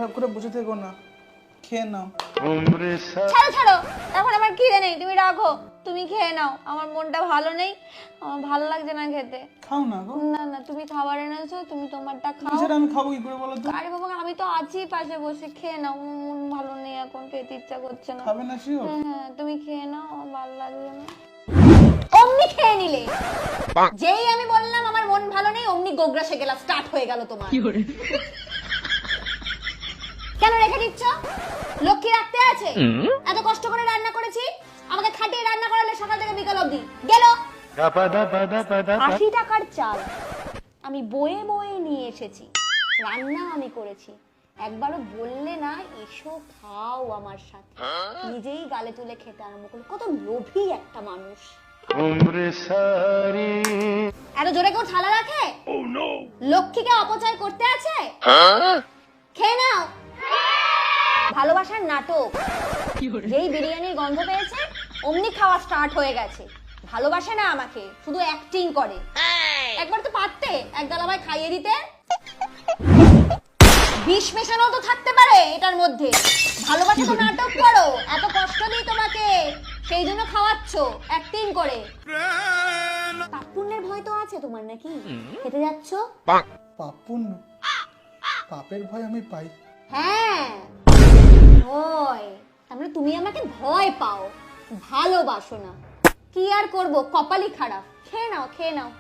খারাপ করে বসে থেকো না, খেয়ে নাও। ছাড়ো ছাড়ো, এখন আমার খিদে নেই, তুমি রাখো, তুমি খেয়ে নাও। আমার মনটা ভালো নেই, আমার ভালো লাগছে না খেতে। খাও না গো। না না, তুমি খাবার এনেছো, তুমি তোমারটা খাও। সেটা আমি খাবো কি করে বলো তো? আরে বাবা, আমি তো আছি পাশে বসে, খেয়ে নাও। আমার মন ভালো নেই এখন, খেতে ইচ্ছা করছে না। খাবে না শিওর? হ্যাঁ, তুমি খেয়ে নাও, আমার ভালো লাগছে না। অমনি খেয়ে নিলে, যেই আমি বললাম আমার মন ভালো নেই, অমনি গোগরা সেকেলা স্টার্ট হয়ে গেল তোমার। কেন রেখে দিচ্ছ? লক্ষ্মী রাখতে আছে? এত কষ্ট করে রান্না করেছি, আমাকে খাটিয়ে রান্না করালে সকাল থেকে বিকাল অবধি গেল। 80 টাকার চাল আমি বয়ে বয়ে নিয়ে এসেছি, রান্না আমি করেছি, একবারও বললে না এসো খাও আমার সাথে। নিজেই গালে তুলে খেতে আরম্ভ করলো। কত লোভী একটা মানুষ। এত জোরে কেউ থালা রাখে? লক্ষ্মীকে অপচয় করতে আছে? খেয়ে নাও। ভালোবাসার নাটক। যেই বিরিয়ানির গন্ধ পেয়েছে অমনি খাওয়া স্টার্ট হয়ে গেছে। ভালোবাসে না আমাকে, শুধু অ্যাক্টিং করে। একবার তো পারতে এক গালাবাই খাইয়ে দিতে। বিষ মেশানো তো থাকতে পারে এটার মধ্যে। ভালোবাসা তো নাটক করো, এত কষ্ট দিই তোমাকে, সেই জন্য খাওয়াচ্ছ অ্যাক্টিং করে। পাপ পুণ্যের ভয় তো আছে তোমার নাকি? খেতে যাচ্ছ? পাপ পুণ্য? পাপের ভয় আমি পাই? হ্যাঁ, ভয়। তাহলে তুমি আমাকে ভয় পাও, ভালোবাসো না। কি আর করব, কপালই খারাপ। খেয়ে নাও, খেয়ে নাও,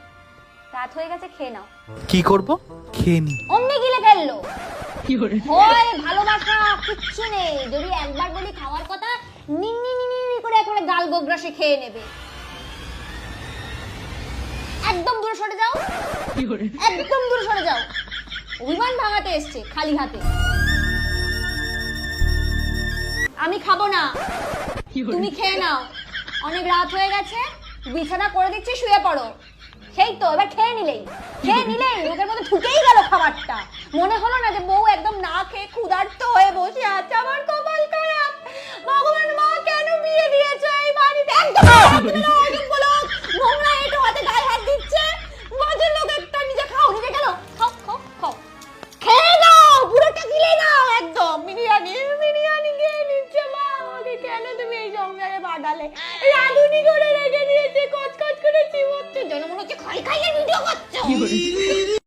রাত হয়ে গেছে, খেয়ে নাও। কি করব? খেয়ে নি। অমনি গিলে ফেললো। ভয় ভালোবাসা কিচ্ছু নেই। যদি একবার বলি খাওয়ার কথা, নিন্নি নিন্নি করে একেবারে গাল গোগ্রাসে খেয়ে নেবে। একদম দূরে সরে যাও, একদম দূরে সরে যাও। অভিমান ভাঙাতে এসছে খালি হাতে। আমি খাবো না, তুমি খেয়ে নাও। অনেক রাত হয়ে গেছে, বিছানা করে দিচ্ছি, শুয়ে পড়ো। সেই তো, এবার খেয়ে নিলেই মুখের মধ্যে ঢুকেই গেল খাবারটা। মনে হলো না যে বউ একদম না খেয়ে ক্ষুধার্ত হয়ে বসে আছে। আমার কপাল খারাপ, ভগবান মা কেন বিয়ে দিয়েছো এই বাড়িতে? একদম